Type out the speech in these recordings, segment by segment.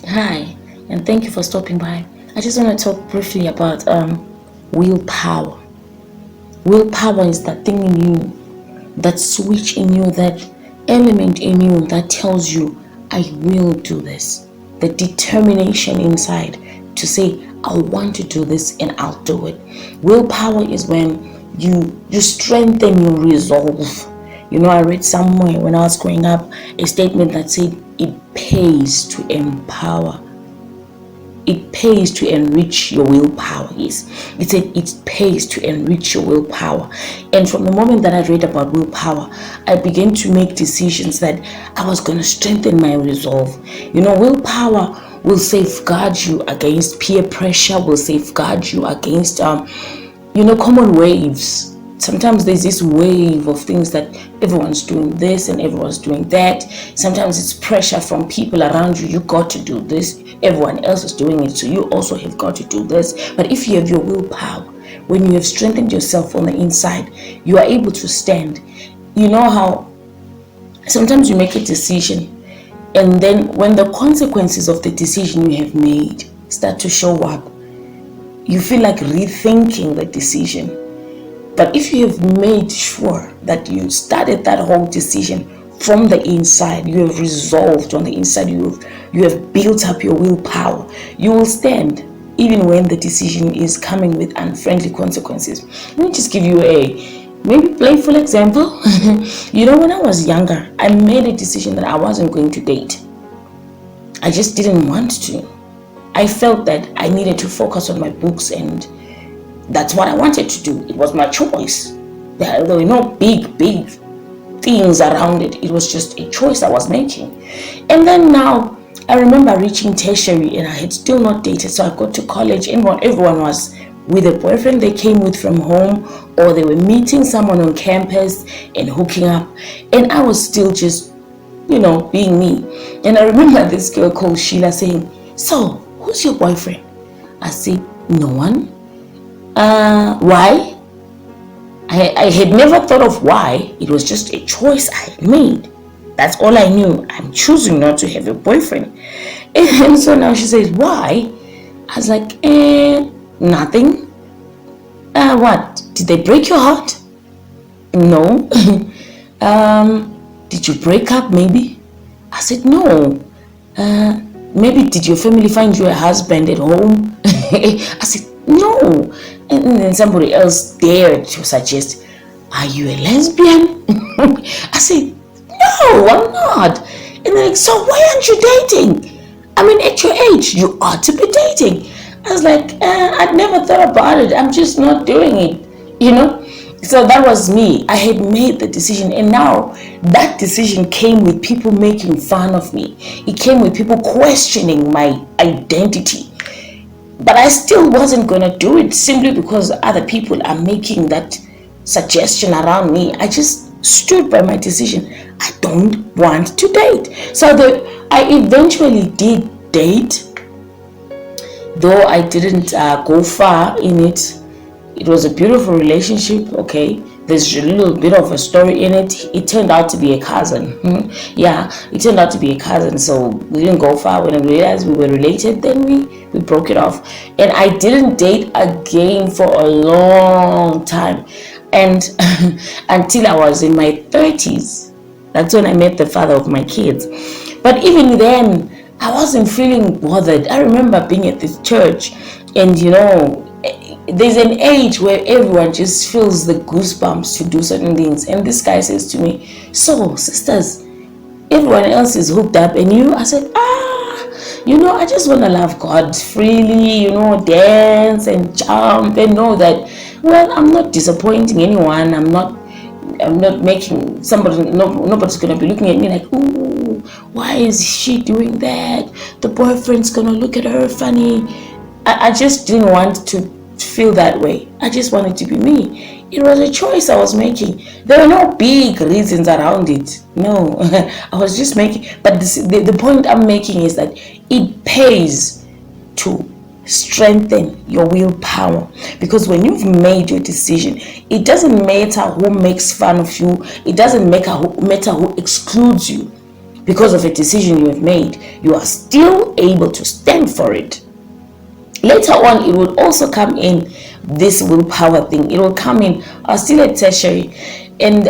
Hi, and thank you for stopping by. I just want to talk briefly about willpower. Willpower is that thing in you, that switch in you, that element in you that tells you, I will do this. The determination inside to say, I want to do this and I'll do it. Willpower is when you strengthen your resolve. I read somewhere when I was growing up a statement that said it pays to empower. It pays to enrich your willpower. Yes, it pays to enrich your willpower. And from the moment that I read about willpower, I began to make decisions that I was going to strengthen my resolve. Willpower will safeguard you against peer pressure, will safeguard you against common waves. Sometimes there's this wave of things that everyone's doing this and everyone's doing that. Sometimes it's pressure from people around you. You got to do this. Everyone else is doing it, so you also have got to do this. But if you have your willpower, when you have strengthened yourself on the inside, you are able to stand. You know how sometimes you make a decision, and then when the consequences of the decision you have made start to show up, you feel like rethinking the decision. But if you have made sure that you started that whole decision from the inside, you have resolved on the inside, you have built up your willpower, you will stand even when the decision is coming with unfriendly consequences. Let me just give you a maybe playful example. When I was younger, I made a decision that I wasn't going to date. I just didn't want to. I felt that I needed to focus on my books, and that's what I wanted to do. It was my choice. There were no big things around it. It was just a choice I was making. And then now, I remember reaching tertiary and I had still not dated. So I got to college. Everyone was with a boyfriend they came with from home, or they were meeting someone on campus and hooking up. And I was still just, being me. And I remember this girl called Sheila saying, "So, who's your boyfriend?" I said, "No one." Why? I had never thought of why. It was just a choice I had made. That's all I knew. I'm choosing not to have a boyfriend. And so now she says, "Why?" I was like, nothing. What? Did they break your heart? No. Did you break up maybe? I said, no. Maybe did your family find you a husband at home? I said, no. And then somebody else dared to suggest, "Are you a lesbian?" I said, "No, I'm not." And they're like, "So why aren't you dating? I mean, at your age, you ought to be dating." I was like, I'd never thought about it. I'm just not doing it, So that was me. I had made the decision, and now that decision came with people making fun of me. It came with people questioning my identity. But I still wasn't going to do it simply because other people are making that suggestion around me. I just stood by my decision. I don't want to date. So I eventually did date, though I didn't go far in it. It was a beautiful relationship, okay. There's a little bit of a story in it. It turned out to be a cousin. Yeah, it turned out to be a cousin. So we didn't go far. When we realized we were related, then we broke it off. And I didn't date again for a long time. And until I was in my 30s. That's when I met the father of my kids. But even then, I wasn't feeling bothered. I remember being at this church, and there's an age where everyone just feels the goosebumps to do certain things. And this guy says to me, "So, sisters, everyone else is hooked up and you?" I said, I just want to love God freely, dance and jump and know that, well, I'm not disappointing anyone. I'm not making somebody, nobody's going to be looking at me like, "Ooh, why is she doing that? The boyfriend's going to look at her funny." I just didn't want to feel that way. I just wanted to be me. It was a choice I was making. There were no big reasons around it. No, I was just making. But the point I'm making is that it pays to strengthen your willpower, because when you've made your decision, it doesn't matter who makes fun of you. It doesn't matter who excludes you. because of a decision you have made, you are still able to stand for it. Later on, it would also come in, this willpower thing. It will come in. I was still at tertiary, and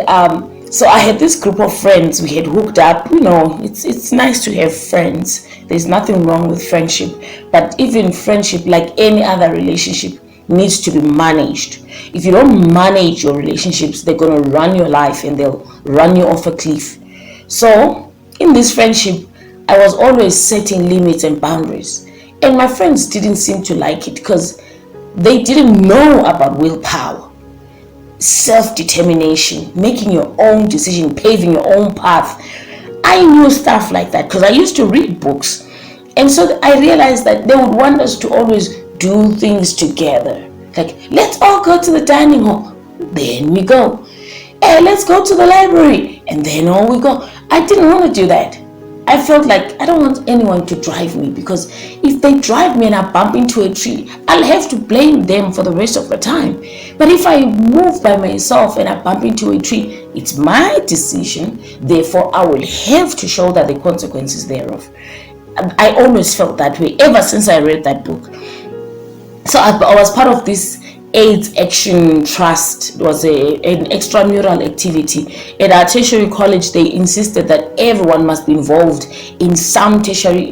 so I had this group of friends. We had hooked up. It's nice to have friends. There's nothing wrong with friendship, but even friendship, like any other relationship, needs to be managed. If you don't manage your relationships, they're gonna run your life and they'll run you off a cliff. So in this friendship, I was always setting limits and boundaries. And my friends didn't seem to like it because they didn't know about willpower, self-determination, making your own decision, paving your own path. I knew stuff like that because I used to read books. And so I realized that they would want us to always do things together. Like, let's all go to the dining hall. Then we go. Hey, let's go to the library. And then on we go. I didn't want to do that. I felt like I don't want anyone to drive me, because if they drive me and I bump into a tree, I'll have to blame them for the rest of the time. But if I move by myself and I bump into a tree, it's my decision. Therefore, I will have to shoulder the consequences thereof. I always felt that way ever since I read that book. So I was part of this AIDS Action Trust. It was an extramural activity. At our tertiary college, they insisted that everyone must be involved in some tertiary,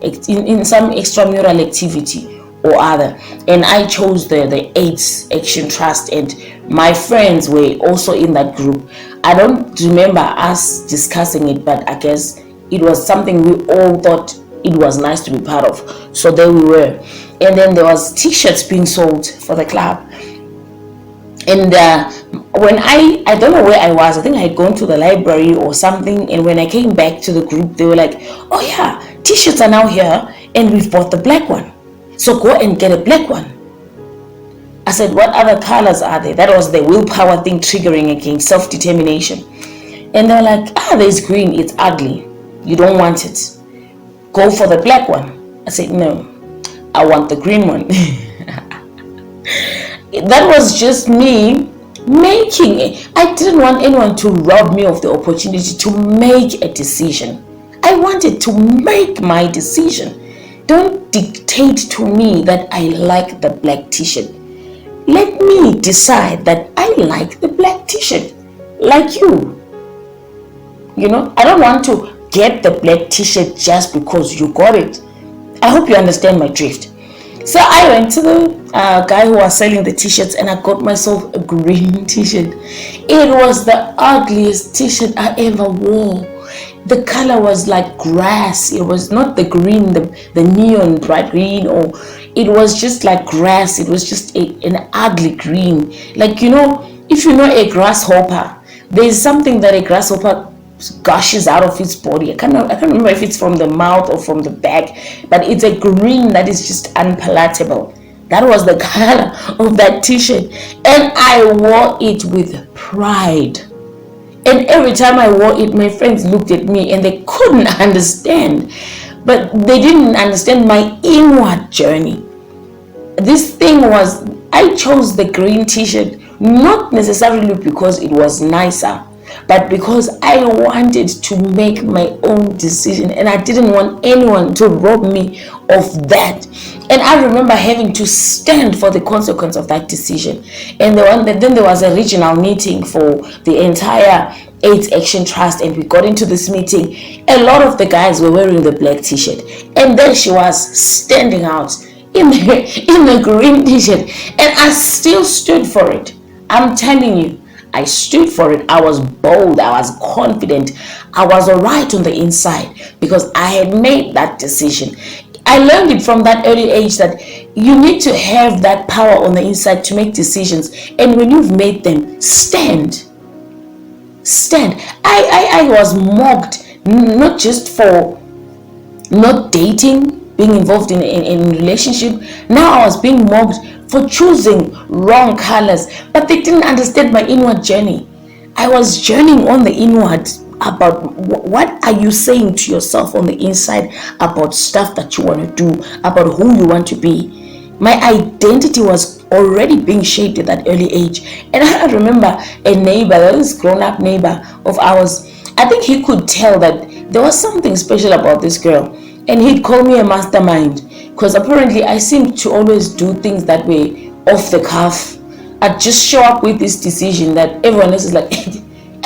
in some extramural activity or other. And I chose the AIDS Action Trust, and my friends were also in that group. I don't remember us discussing it, but I guess it was something we all thought it was nice to be part of. So there we were. And then there was t-shirts being sold for the club. And when I don't know where I was, I think I had gone to the library or something. And when I came back to the group, they were like, oh yeah, t-shirts are now here and we've bought the black one. So go and get a black one. I said, what other colors are there? That was the willpower thing triggering again, self-determination. And they were like, there's green, it's ugly. You don't want it. Go for the black one. I said, no, I want the green one. That was just me making it. I didn't want anyone to rob me of the opportunity to make a decision. I wanted to make my decision. Don't dictate to me that I like the black t-shirt. Let me decide that I like the black t-shirt, like you. I don't want to get the black t-shirt just because you got it. I hope you understand my drift. So I went to the guy who was selling the t-shirts and I got myself a green t-shirt. It was the ugliest t-shirt I ever wore. The color was like grass. It was not the green, the neon bright green, or it was just like grass. It was just an ugly green. Like, if you know a grasshopper, there's something that a grasshopper gushes out of its body. I can't remember if it's from the mouth or from the back, but it's a green that is just unpalatable. That was the color of that t-shirt, and I wore it with pride. And every time I wore it, my friends looked at me and they couldn't understand, but they didn't understand my inward journey. This thing was, I chose the green t-shirt not necessarily because it was nicer, but because I wanted to make my own decision, and I didn't want anyone to rob me of that. And I remember having to stand for the consequence of that decision. And then there was a regional meeting for the entire AIDS Action Trust, and we got into this meeting. A lot of the guys were wearing the black t-shirt, and then she was standing out in the green t-shirt, and I still stood for it. I'm telling you, I stood for it. I was bold. I was confident. I was all right on the inside because I had made that decision. I learned it from that early age that you need to have that power on the inside to make decisions. And when you've made them, stand. I was mocked, not just for not dating, being involved in a relationship. Now I was being mocked for choosing wrong colors, but they didn't understand my inward journey. I was journeying on the inward about what are you saying to yourself on the inside about stuff that you want to do, about who you want to be. My identity was already being shaped at that early age. And I remember a neighbor, this grown-up neighbor of ours, I think he could tell that there was something special about this girl, and he'd call me a mastermind because apparently I seemed to always do things that way off the cuff. I'd just show up with this decision that everyone else is like,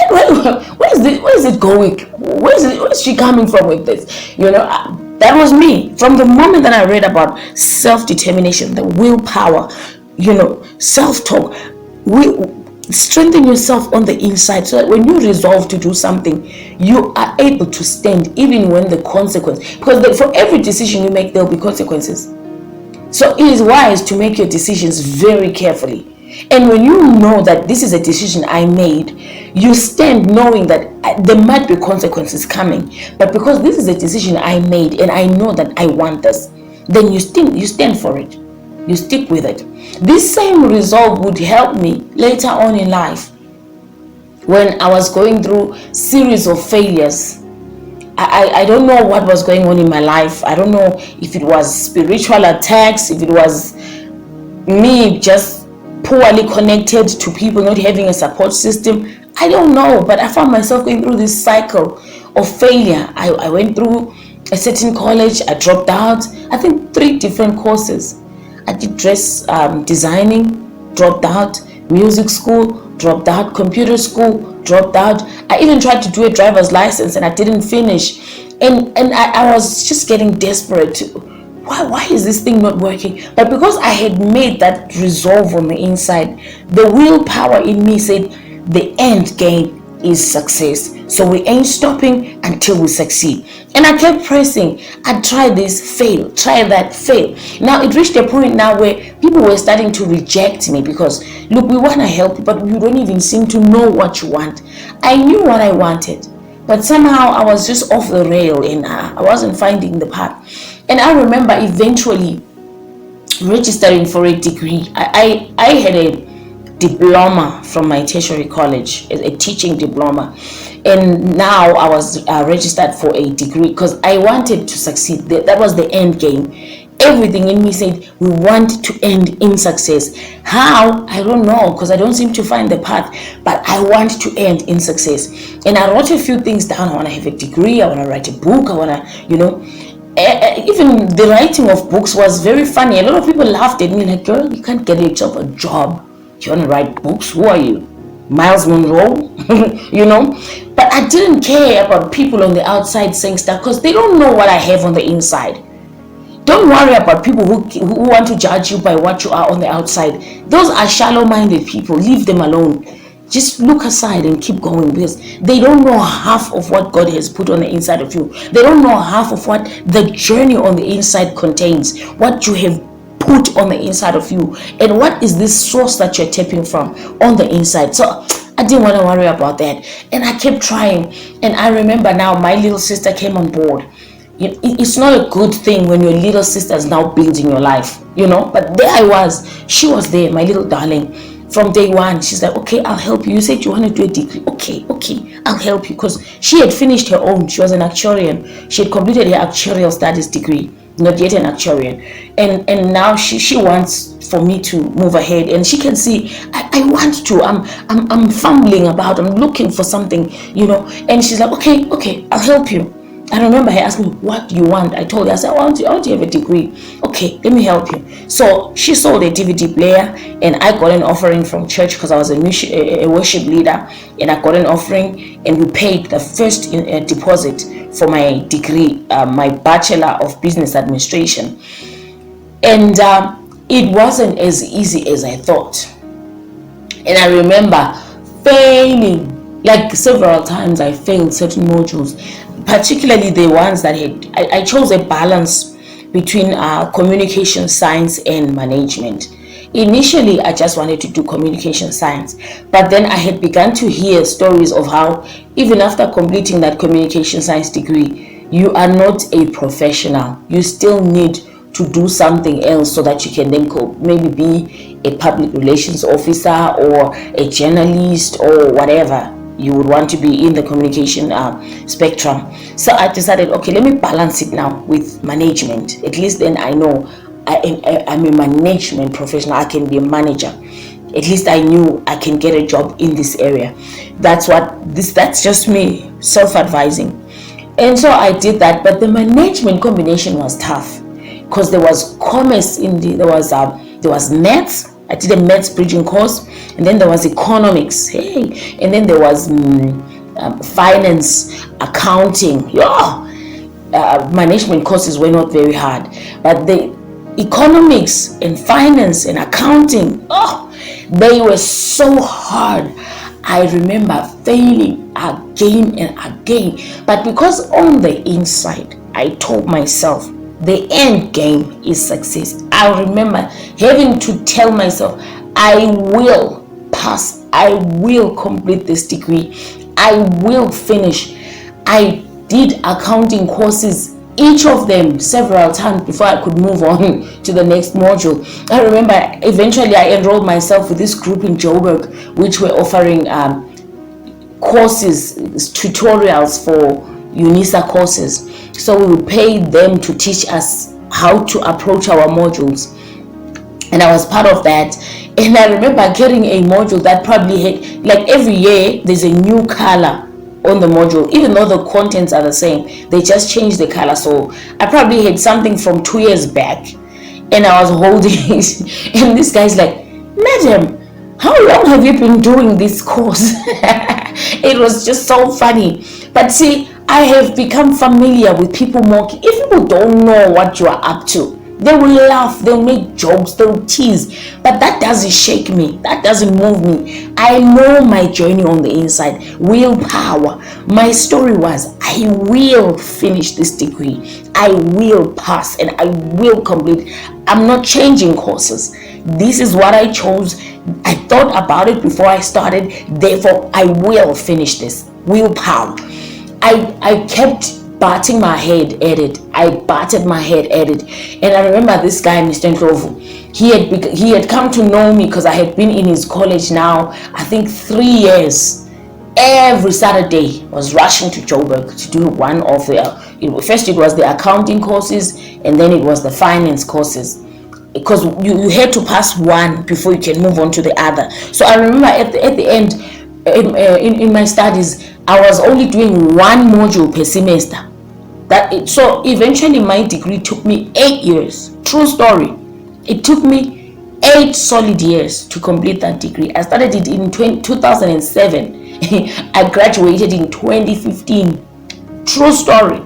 where is it going? Where is she coming from with this? That was me. From the moment that I read about self-determination, the willpower, self-talk, strengthen yourself on the inside so that when you resolve to do something, you are able to stand even when the consequence, because for every decision you make, there'll be consequences. So it is wise to make your decisions very carefully. And when you know that this is a decision I made, you stand knowing that there might be consequences coming. But because this is a decision I made and I know that I want this, then you stand for it. You stick with it. This same resolve would help me later on in life when I was going through series of failures. I don't know what was going on in my life. I don't know if it was spiritual attacks, if it was me just poorly connected to people, not having a support system. I don't know, but I found myself going through this cycle of failure. I went through a certain college, I dropped out, I think 3 different courses. I did dress designing, dropped out, music school, dropped out, computer school, dropped out. I even tried to do a driver's license and I didn't finish. And I was just getting desperate. Why is this thing not working? But because I had made that resolve on the inside, the willpower in me said the end game is success. So we ain't stopping until we succeed. And I kept pressing. I tried this, fail, try that, fail. Now it reached a point now where people were starting to reject me because, look, we want to help you, but you don't even seem to know what you want. I knew what I wanted, but somehow I was just off the rail and I wasn't finding the path. And I remember eventually registering for a degree. I had a diploma from my tertiary college, a teaching diploma, and now I was registered for a degree because I wanted to succeed. That was the end game. Everything in me said we want to end in success. How? I don't know, because I don't seem to find the path, but I want to end in success. And I wrote a few things down. I want to have a degree, I want to write a book, I want to, even the writing of books was very funny. A lot of people laughed at me like, girl, you can't get yourself a job, you want to write books? Who are you, Miles Monroe? But I didn't care about people on the outside saying stuff because they don't know what I have on the inside. Don't worry about people who want to judge you by what you are on the outside. Those are shallow-minded people. Leave them alone. Just look aside and keep going, because they don't know half of what God has put on the inside of you. They don't know half of what the journey on the inside contains, what you have put on the inside of you, and what is this source that you're tapping from on the inside. So I didn't want to worry about that, and I kept trying. And I remember now my little sister came on board. It's not a good thing when your little sister is now building your life, but there I was. She was there, my little darling. From day one, she's like, okay, I'll help you. You said you want to do a degree. Okay, I'll help you. Because she had finished her own. She was an actuarian. She had completed her actuarial studies degree, not yet an actuarian. And now she wants for me to move ahead. And she can see, I want to. I'm fumbling about. I'm looking for something, And she's like, okay, I'll help you. I remember her asking me, what do you want? I told her, I said, I want to have a degree. Okay, let me help you. So she sold a DVD player, and I got an offering from church because I was a worship leader, and I got an offering, and we paid the first deposit for my degree, my Bachelor of Business Administration. And it wasn't as easy as I thought. And I remember failing, like several times I failed certain modules, particularly the ones that I chose a balance between communication science and management. Initially, I just wanted to do communication science, but then I had begun to hear stories of how even after completing that communication science degree, you are not a professional. You still need to do something else so that you can then maybe be a public relations officer or a journalist or whatever you would want to be in the communication spectrum. So I decided, okay, let me balance it now with management. At least then I know I'm a management professional. I can be a manager. At least I knew I can get a job in this area. That's just me, self-advising. And so I did that, but the management combination was tough because there was commerce there was maths. I did a maths bridging course, and then there was economics. Hey, and then there was finance, accounting. Yeah, management courses were not very hard, but the economics and finance and accounting, oh, they were so hard. I remember failing again and again, but because on the inside I told myself the end game is success. I remember having to tell myself, I will pass, I will complete this degree, I will finish. I did accounting courses, each of them several times before I could move on to the next module. I remember eventually I enrolled myself with this group in Joburg, which were offering courses, tutorials for UNISA courses. So we would pay them to teach us how to approach our modules. And I was part of that. And I remember getting a module that probably had, like every year, there's a new color on the module, even though the contents are the same, they just change the color. So I probably had something from 2 years back, and I was holding it, and this guy's like, madam, how long have you been doing this course? It was just so funny. But see, I have become familiar with people mocking. If people don't know what you are up to, they will laugh, they'll make jokes, they'll tease, but that doesn't shake me, that doesn't move me. I know my journey on the inside, willpower. My story was, I will finish this degree, I will pass, and I will complete. I'm not changing courses. This is what I chose. I thought about it before I started, therefore I will finish this. Willpower. I kept batting my head at it. I batted my head at it. And I remember this guy, Mr. Ndlovu, he had come to know me because I had been in his college now, I think 3 years. Every Saturday I was rushing to Joburg to do one of the, first it was the accounting courses, and then it was the finance courses. Because you had to pass one before you can move on to the other. So I remember at the end, in my studies, I was only doing one module per semester. So eventually my degree took me 8 years. True story. It took me 8 solid years to complete that degree. I started it in 2007. I graduated in 2015. True story.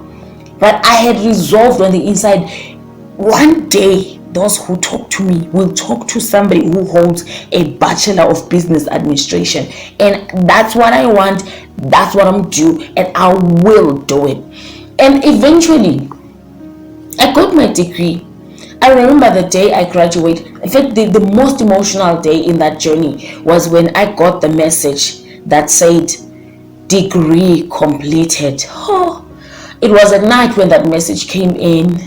But I had resolved on the inside, one day those who talk to me will talk to somebody who holds a Bachelor of Business Administration, and that's what I want, that's what I'm due, and I will do it. And eventually I got my degree. I remember the day I graduated. In fact, the most emotional day in that journey was when I got the message that said degree completed. Oh, it was at night when that message came in.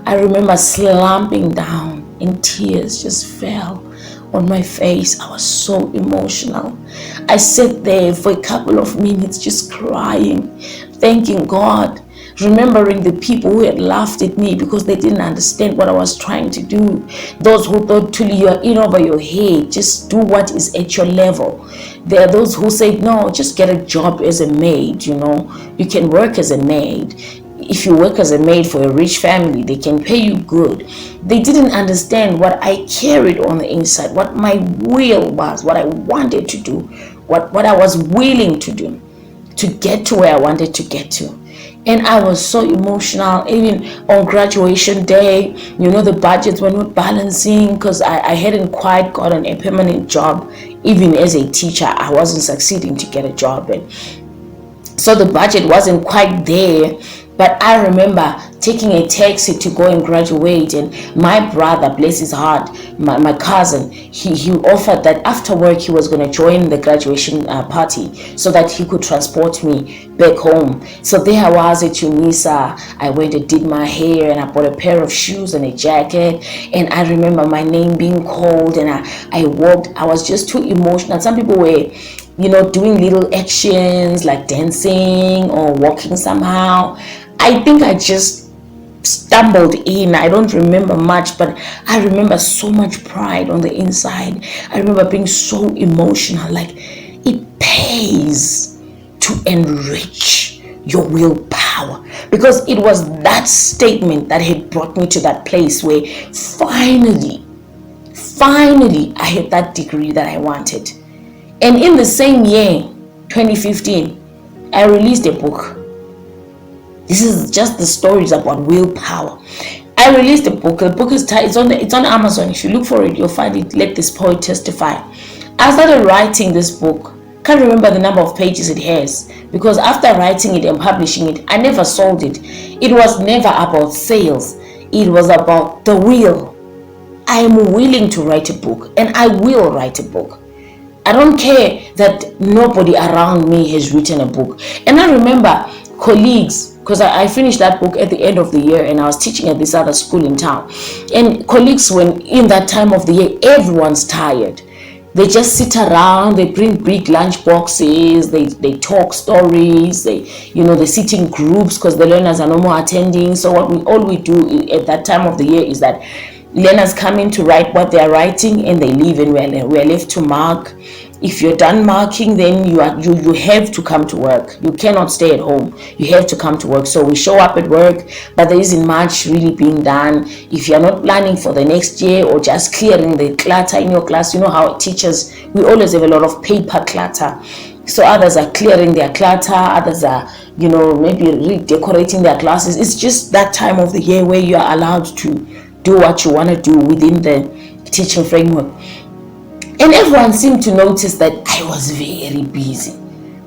I remember slumping down and tears just fell on my face. I was so emotional. I sat there for a couple of minutes just crying, thanking God, remembering the people who had laughed at me because they didn't understand what I was trying to do. Those who thought, Tuli, you're in over your head, just do what is at your level. There are those who said, no, just get a job as a maid, you can work as a maid. If you work as a maid for a rich family, they can pay you good. They didn't understand what I carried on the inside, what my will was, what I wanted to do, what I was willing to do to get to where I wanted to get to. And I was so emotional. Even on graduation day, the budgets were not balancing because I hadn't quite gotten a permanent job. Even as a teacher, I wasn't succeeding to get a job. And so the budget wasn't quite there. But I remember taking a taxi to go and graduate, and my brother, bless his heart, my cousin, he offered that after work he was going to join the graduation party so that he could transport me back home. So there I was at UNISA. I went and did my hair, and I bought a pair of shoes and a jacket, and I remember my name being called, and I walked. I was just too emotional. Some people were doing little actions like dancing or walking somehow. I think I just stumbled in. I don't remember much, but I remember so much pride on the inside. I remember being so emotional. Like, it pays to enrich, your willpower, because it was that statement that had brought me to that place where finally I had that degree that I wanted. And in the same year, 2015, I released a book. This is just the stories about willpower. I released a book. The book is it's on Amazon. If you look for it, you'll find it. Let this poet testify. I started writing this book. Can't remember the number of pages it has, because after writing it and publishing it, I never sold it. It was never about sales. It was about the will. I am willing to write a book, and I will write a book. I don't care that nobody around me has written a book. And I remember colleagues, because I finished that book at the end of the year, and I was teaching at this other school in town. And colleagues, when in that time of the year, everyone's tired. They just sit around, they bring big lunch boxes, they talk stories, they sit in groups because the learners are no more attending. So all we do at that time of the year is that learners come in to write what they are writing, and they leave, and we're left to mark. If you're done marking, then you have to come to work. You cannot stay at home. You have to come to work. So we show up at work, but there isn't much really being done. If you're not planning for the next year or just clearing the clutter in your class, you know how teachers, we always have a lot of paper clutter. So others are clearing their clutter, others are, maybe redecorating their classes. It's just that time of the year where you are allowed to do what you want to do within the teaching framework. And everyone seemed to notice that I was very busy.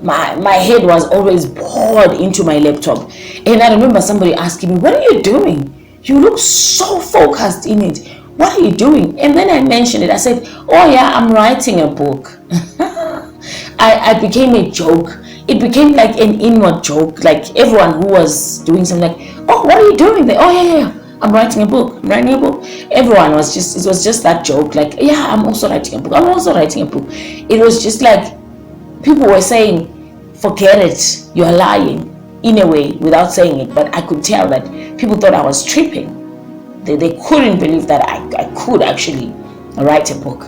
My head was always poured into my laptop. And I remember somebody asking me, "What are you doing? You look so focused in it. What are you doing?" And then I mentioned it. I said, "Oh yeah, I'm writing a book." I became a joke. It became like an inward joke. Like everyone who was doing something like, "Oh, what are you doing there?" "Oh yeah. I'm writing a book. I'm writing a book." Everyone was it was just that joke. Like, "Yeah, I'm also writing a book. I'm also writing a book." It was just like people were saying, "Forget it. You're lying," in a way, without saying it. But I could tell that people thought I was tripping. They couldn't believe that I could actually write a book.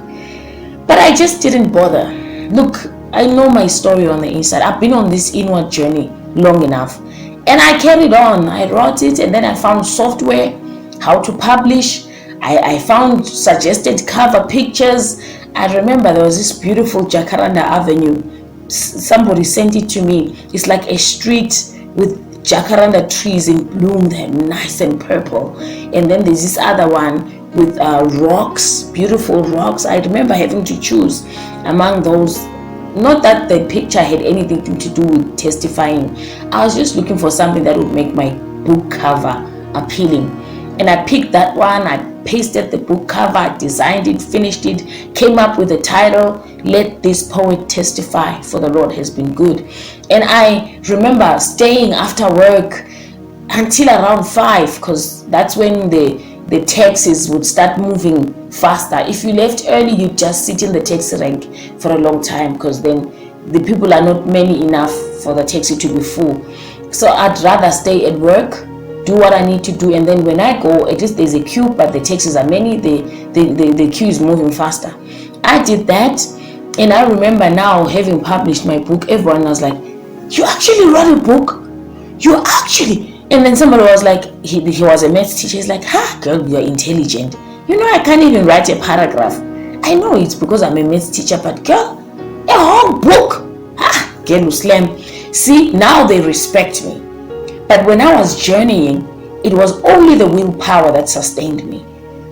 But I just didn't bother. Look, I know my story on the inside. I've been on this inward journey long enough. And I carried on. I wrote it, and then I found software, how to publish. I found suggested cover pictures. I remember there was this beautiful Jacaranda Avenue. Somebody sent it to me. It's like a street with jacaranda trees in bloom there, nice and purple. And then there's this other one with rocks, beautiful rocks. I remember having to choose among those. Not that the picture had anything to do with testifying. I was just looking for something that would make my book cover appealing. And I picked that one. I pasted the book cover, designed it, finished it, came up with the title, "Let This Poet Testify, for the Lord Has Been Good." And I remember staying after work until around 5, because that's when the taxis would start moving faster. If you left early, you just sit in the taxi rank for a long time, because then the people are not many enough for the taxi to be full. So I'd rather stay at work, do what I need to do, and then when I go, at least there's a queue, but the taxis are many, the queue is moving faster. I did that, and I remember now, having published my book, everyone was like, "You actually wrote a book? You actually..." And then somebody was like, he was a maths teacher. He's like, "Ha, girl, you're intelligent. I can't even write a paragraph." I know it's because I'm a maths teacher, but girl, a whole book. Ah, girl, slam. See, now they respect me. But when I was journeying, it was only the willpower that sustained me,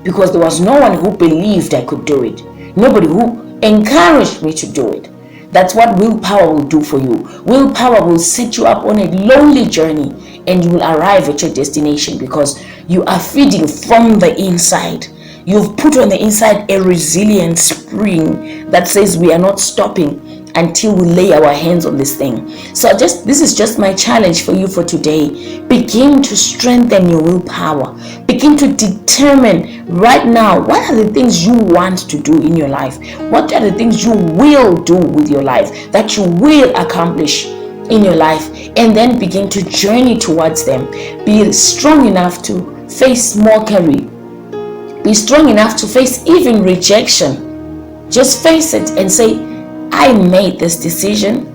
because there was no one who believed I could do it. Nobody who encouraged me to do it. That's what willpower will do for you. Willpower will set you up on a lonely journey, and you will arrive at your destination because you are feeding from the inside. You've put on the inside a resilient spring that says we are not stopping until we lay our hands on this thing. So this is just my challenge for you for today. Begin to strengthen your willpower. Begin to determine right now, what are the things you want to do in your life? What are the things you will do with your life, that you will accomplish in your life? And then begin to journey towards them. Be strong enough to face mockery. Be strong enough to face even rejection. Just face it and say, "I made this decision.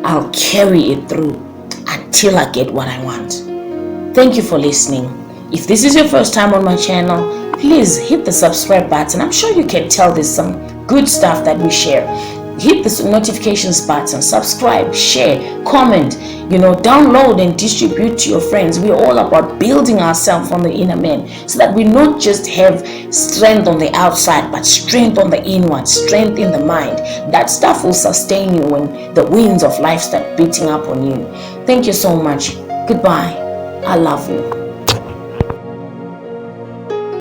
I'll carry it through. until I get what I want. Thank you for listening. If this is your first time on my channel, please hit the subscribe button. I'm sure you can tell there's some good stuff that we share. Hit the notifications button, subscribe, share, comment, download and distribute to your friends. We're all about building ourselves from the inner man so that we not just have strength on the outside, but strength on the inward, strength in the mind. That stuff will sustain you when the winds of life start beating up on you. Thank you so much. Goodbye. I love you.